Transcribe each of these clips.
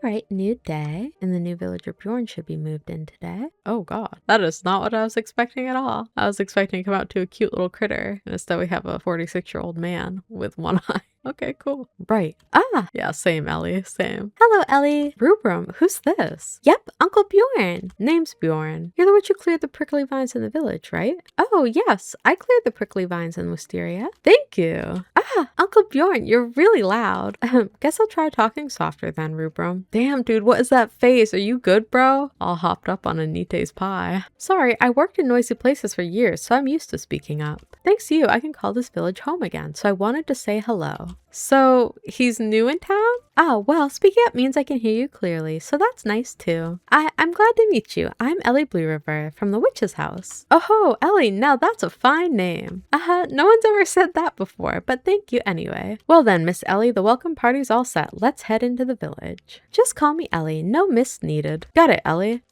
Alright, new day, and the new villager Bjorn should be moved in today. Oh god, that is not what I was expecting at all. I was expecting to come out to a cute little critter, and instead we have a 46-year-old man with one eye. Okay, cool. Right. Ah! Yeah, same, Ellie. Same. Hello, Ellie. Rubrum, who's this? Yep, Uncle Bjorn. Name's Bjorn. You're the witch who cleared the prickly vines in the village, right? Oh, yes. I cleared the prickly vines in Wisteria. Thank you. Ah, Uncle Bjorn, you're really loud. Guess I'll try talking softer then, Rubrum. Damn, dude, what is that face? Are you good, bro? All hopped up on Anite's pie. Sorry, I worked in noisy places for years, so I'm used to speaking up. Thanks to you, I can call this village home again, so I wanted to say hello. So, he's new in town? Oh, well, speaking up means I can hear you clearly, so that's nice too. I'm glad to meet you. I'm Ellie Blue River from the witch's house. Oh, Ellie, now that's a fine name. No one's ever said that before, but thank you anyway. Well then, Miss Ellie, the welcome party's all set. Let's head into the village. Just call me Ellie, no miss needed. Got it, Ellie.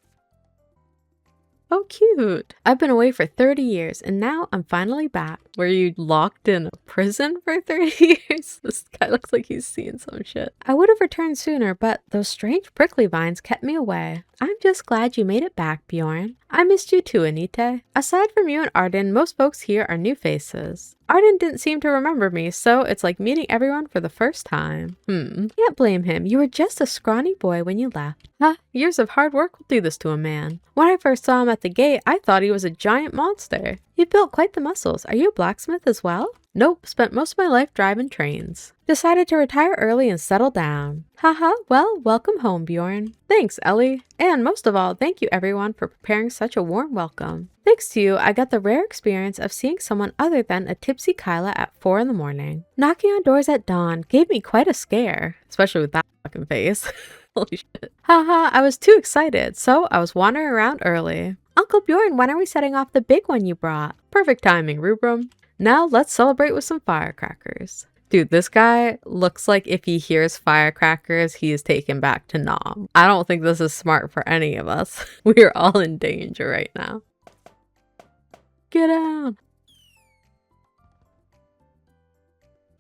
Oh, cute. I've been away for 30 years, and now I'm finally back. Were you locked in a prison for 30 years? This guy looks like he's seen some shit. I would have returned sooner, but those strange prickly vines kept me away. I'm just glad you made it back, Bjorn. I missed you too, Anite. Aside from you and Arden, most folks here are new faces. Arden didn't seem to remember me, so it's like meeting everyone for the first time. Can't blame him. You were just a scrawny boy when you left. Years of hard work will do this to a man. When I first saw him at the gate, I thought he was a giant monster. You built quite the muscles. Are you a blacksmith as well? Nope, spent most of my life driving trains. Decided to retire early and settle down. Well, welcome home, Bjorn. Thanks, Ellie. And most of all, thank you everyone for preparing such a warm welcome. Thanks to you, I got the rare experience of seeing someone other than a tipsy Kyla at 4 in the morning. Knocking on doors at dawn gave me quite a scare, especially with that fucking face. Holy shit. I was too excited, so I was wandering around early. Uncle Bjorn, when are we setting off the big one you brought? Perfect timing, Rubrum. Now let's celebrate with some firecrackers. Dude, this guy looks like if he hears firecrackers, he is taken back to Nom. I don't think this is smart for any of us. We are all in danger right now. Get down.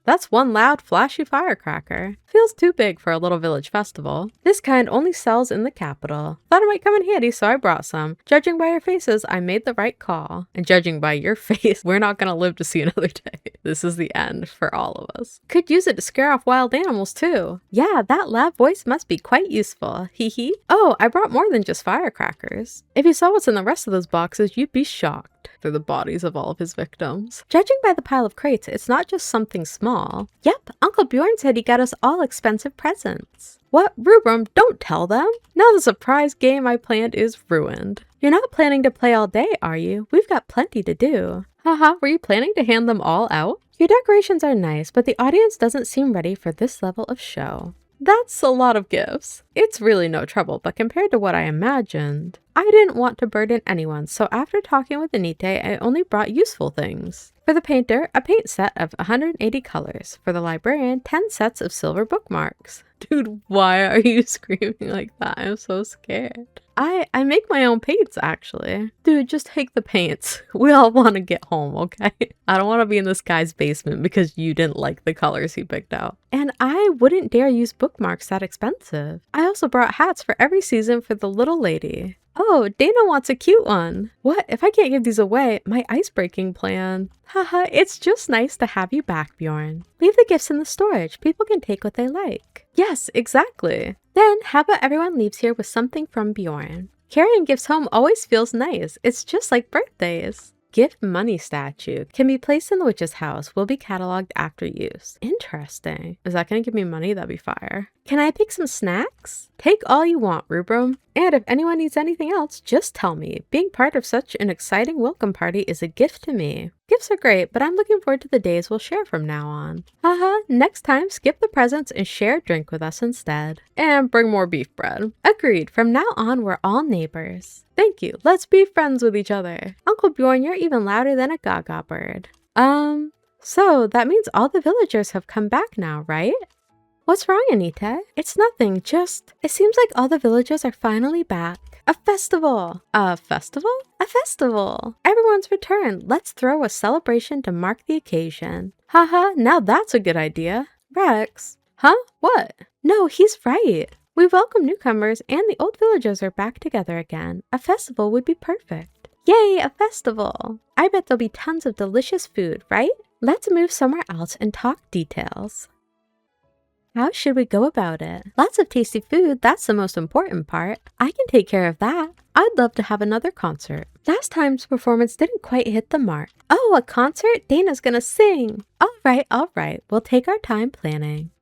That's one loud, flashy firecracker. Feels too big for a little village festival. This kind only sells in the capital. Thought it might come in handy, so I brought some. Judging by your faces, I made the right call. And judging by your face, we're not gonna live to see another day. This is the end for all of us. Could use it to scare off wild animals too. Yeah, that loud voice must be quite useful. Hee hee. Oh, I brought more than just firecrackers. If you saw what's in the rest of those boxes, you'd be shocked. They're the bodies of all of his victims. Judging by the pile of crates, it's not just something small. Yep, Uncle Bjorn said he got us all expensive presents. What? Rubrum, don't tell them. Now the surprise game I planned is ruined. You're not planning to play all day, are you? We've got plenty to do. Were you planning to hand them all out? Your decorations are nice, but the audience doesn't seem ready for this level of show. That's a lot of gifts. It's really no trouble, but compared to what I imagined, I didn't want to burden anyone, so after talking with Anite, I only brought useful things. For the painter, a paint set of 180 colors. For the librarian, 10 sets of silver bookmarks. Dude, why are you screaming like that? I'm so scared. I make my own paints, actually. Dude, just take the paints. We all want to get home, okay? I don't want to be in this guy's basement because you didn't like the colors he picked out. And I wouldn't dare use bookmarks that expensive. I also brought hats for every season for the little lady. Oh, Dana wants a cute one. What? If I can't give these away, my ice-breaking plan. It's just nice to have you back, Bjorn. Leave the gifts in the storage. People can take what they like. Yes, exactly. Then, how about everyone leaves here with something from Bjorn? Carrying gifts home always feels nice. It's just like birthdays. Gift money statue can be placed in the witch's house, will be cataloged after use. Interesting. Is that going to give me money? That'd be fire. Can I pick some snacks? Take all you want, Rubrum. And if anyone needs anything else, just tell me. Being part of such an exciting welcome party is a gift to me. Gifts are great, but I'm looking forward to the days we'll share from now on. Next time, skip the presents and share a drink with us instead. And bring more beef bread. Agreed. From now on, we're all neighbors. Thank you. Let's be friends with each other. Uncle Bjorn, you're even louder than a gaga bird. So that means all the villagers have come back now, right? What's wrong, Anite? It's nothing, just... It seems like all the villagers are finally back. A festival! A festival? A festival! Everyone's returned. Let's throw a celebration to mark the occasion. Now that's a good idea. Rex? Huh? What? No, he's right. We welcome newcomers and the old villagers are back together again. A festival would be perfect. Yay, a festival! I bet there'll be tons of delicious food, right? Let's move somewhere else and talk details. How should we go about it? Lots of tasty food, that's the most important part. I can take care of that. I'd love to have another concert. Last time's performance didn't quite hit the mark. Oh, a concert? Dana's gonna sing. All right. We'll take our time planning.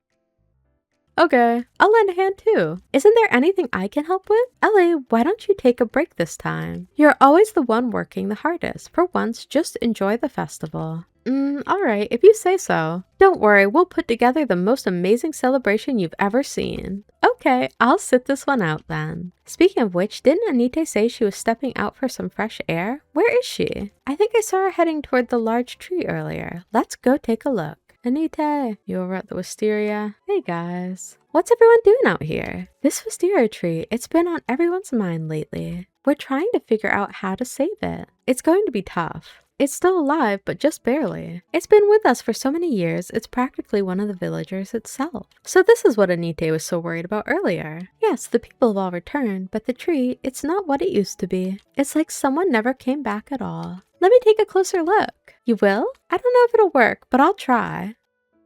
Okay, I'll lend a hand too. Isn't there anything I can help with? Ellie, why don't you take a break this time? You're always the one working the hardest. For once, just enjoy the festival. Alright, if you say so. Don't worry, we'll put together the most amazing celebration you've ever seen. Okay, I'll sit this one out then. Speaking of which, didn't Anite say she was stepping out for some fresh air? Where is she? I think I saw her heading toward the large tree earlier. Let's go take a look. Anite, you over at the Wisteria? Hey guys. What's everyone doing out here? This Wisteria Tree, it's been on everyone's mind lately. We're trying to figure out how to save it. It's going to be tough. It's still alive, but just barely. It's been with us for so many years, it's practically one of the villagers itself. So this is what Anite was so worried about earlier. Yes, the people have all returned, but the tree, it's not what it used to be. It's like someone never came back at all. Let me take a closer look. You will? I don't know if it'll work, but I'll try.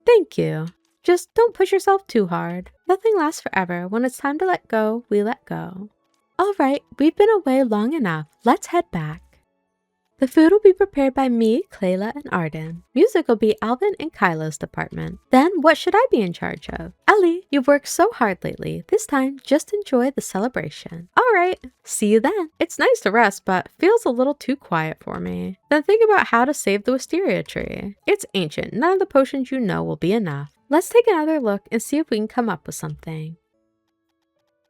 Thank you. Just don't push yourself too hard. Nothing lasts forever. When it's time to let go, we let go. All right, we've been away long enough. Let's head back. The food will be prepared by me, Clayla, and Arden. Music will be Alvin and Kyla's department. Then what should I be in charge of? Ellie, you've worked so hard lately. This time, just enjoy the celebration. All right, see you then. It's nice to rest, but feels a little too quiet for me. Then think about how to save the Wisteria Tree. It's ancient. None of the potions you know will be enough. Let's take another look and see if we can come up with something.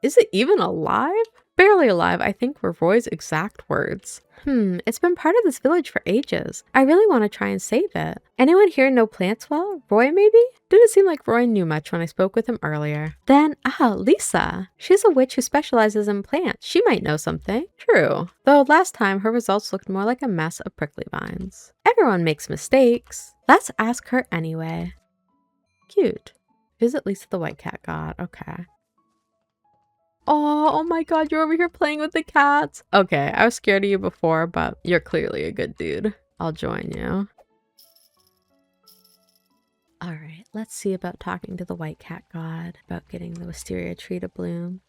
Is it even alive? Barely alive, I think were Roy's exact words. It's been part of this village for ages. I really want to try and save it. Anyone here know plants well? Roy maybe? Didn't seem like Roy knew much when I spoke with him earlier. Then, Lisa. She's a witch who specializes in plants. She might know something. True. Though last time her results looked more like a mess of prickly vines. Everyone makes mistakes. Let's ask her anyway. Cute. Visit Lisa the White Cat God. Okay. Oh my god, you're over here playing with the cats. Okay, I was scared of you before, but you're clearly a good dude. I'll join you. Alright, let's see about talking to the White Cat God about getting the Wisteria Tree to bloom.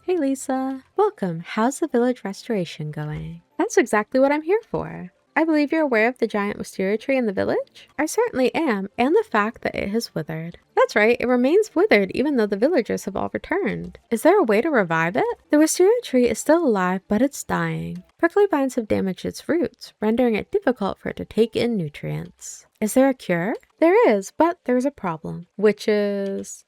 Hey Lisa. Welcome. How's the village restoration going? That's exactly what I'm here for. I believe you're aware of the giant wisteria tree in the village? I certainly am, and the fact that it has withered. That's right, it remains withered even though the villagers have all returned. Is there a way to revive it? The wisteria tree is still alive, but it's dying. Prickly vines have damaged its roots, rendering it difficult for it to take in nutrients. Is there a cure? There is, but there's a problem, which is...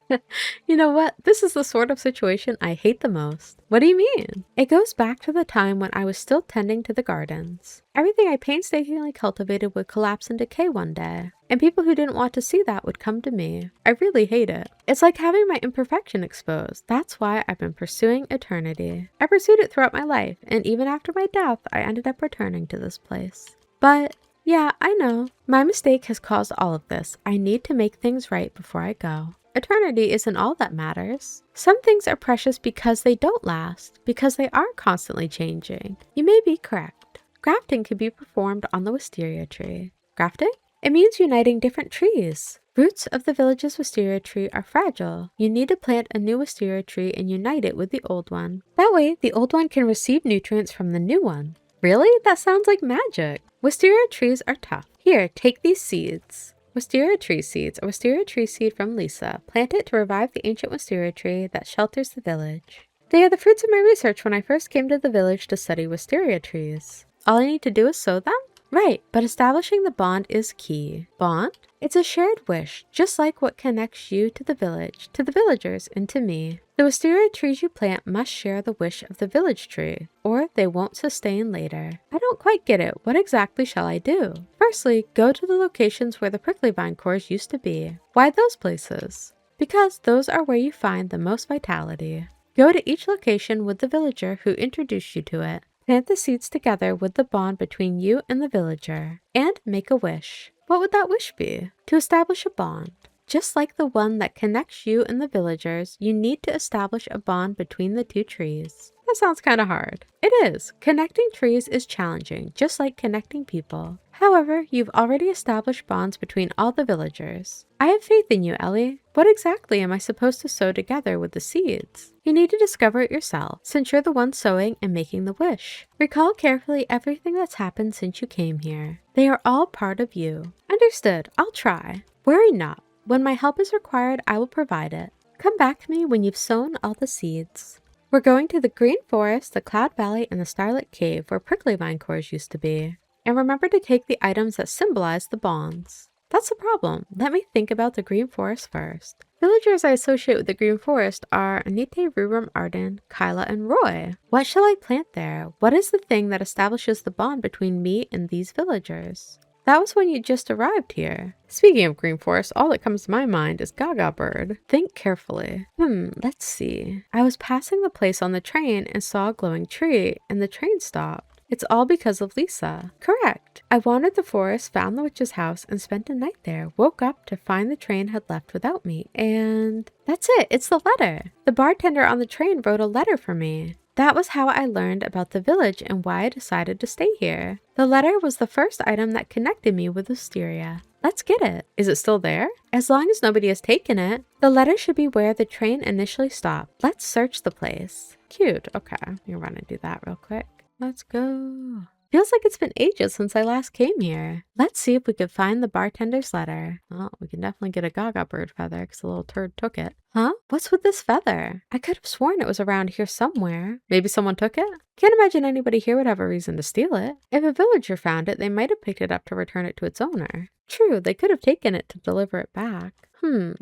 You know what? This is the sort of situation I hate the most. What do you mean? It goes back to the time when I was still tending to the gardens. Everything I painstakingly cultivated would collapse and decay one day, and people who didn't want to see that would come to me. I really hate it. It's like having my imperfection exposed. That's why I've been pursuing eternity. I pursued it throughout my life, and even after my death, I ended up returning to this place. But... yeah, I know. My mistake has caused all of this. I need to make things right before I go. Eternity isn't all that matters. Some things are precious because they don't last, because they are constantly changing. You may be correct. Grafting can be performed on the wisteria tree. Grafting? It means uniting different trees. Roots of the village's wisteria tree are fragile. You need to plant a new wisteria tree and unite it with the old one. That way, the old one can receive nutrients from the new one. Really? That sounds like magic. Wisteria trees are tough. Here, take these seeds. Wisteria tree seeds. A wisteria tree seed from Lisa. Plant it to revive the ancient wisteria tree that shelters the village. They are the fruits of my research when I first came to the village to study wisteria trees. All I need to do is sow them? Right, but establishing the bond is key. Bond? It's a shared wish, just like what connects you to the village, to the villagers, and to me. The wisteria trees you plant must share the wish of the village tree, or they won't sustain later. I don't quite get it. What exactly shall I do? Firstly, go to the locations where the prickly vine cores used to be. Why those places? Because those are where you find the most vitality. Go to each location with the villager who introduced you to it. Plant the seeds together with the bond between you and the villager, and make a wish. What would that wish be? To establish a bond. Just like the one that connects you and the villagers, you need to establish a bond between the two trees. That sounds kind of hard. It is. Connecting trees is challenging, just like connecting people. However, you've already established bonds between all the villagers. I have faith in you, Ellie. What exactly am I supposed to sew together with the seeds? You need to discover it yourself, since you're the one sewing and making the wish. Recall carefully everything that's happened since you came here. They are all part of you. Understood. I'll try. Worry not. When my help is required, I will provide it. Come back to me when you've sown all the seeds. We're going to the Green Forest, the Cloud Valley, and the Starlit Cave where prickly vine cores used to be. And remember to take the items that symbolize the bonds. That's the problem. Let me think about the Green Forest first. Villagers I associate with the Green Forest are Anite, Rurum, Arden, Kyla, and Roy. What shall I plant there? What is the thing that establishes the bond between me and these villagers? That was when you just arrived here. Speaking of Green Forest, all that comes to my mind is Gaga Bird. Think carefully. Let's see. I was passing the place on the train and saw a glowing tree, and the train stopped. It's all because of Lisa. Correct. I wandered the forest, found the witch's house, and spent a night there. Woke up to find the train had left without me, and that's it. It's the letter. The bartender on the train wrote a letter for me. That was how I learned about the village and why I decided to stay here. The letter was the first item that connected me with Wisteria. Let's get it. Is it still there? As long as nobody has taken it. The letter should be where the train initially stopped. Let's search the place. Cute. Okay, you run and do that real quick. Let's go. Feels like it's been ages since I last came here. Let's see if we could find the bartender's letter. Oh, we can definitely get a Gaga Bird feather because the little turd took it. Huh? What's with this feather? I could have sworn it was around here somewhere. Maybe someone took it? Can't imagine anybody here would have a reason to steal it. If a villager found it, they might have picked it up to return it to its owner. True, they could have taken it to deliver it back.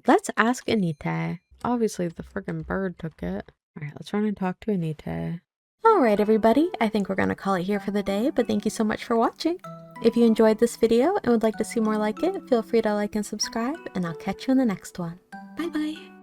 Let's ask Anite. Obviously, the friggin' bird took it. Alright, let's run and talk to Anite. Alright everybody, I think we're going to call it here for the day, but thank you so much for watching. If you enjoyed this video and would like to see more like it, feel free to like and subscribe, and I'll catch you in the next one. Bye bye!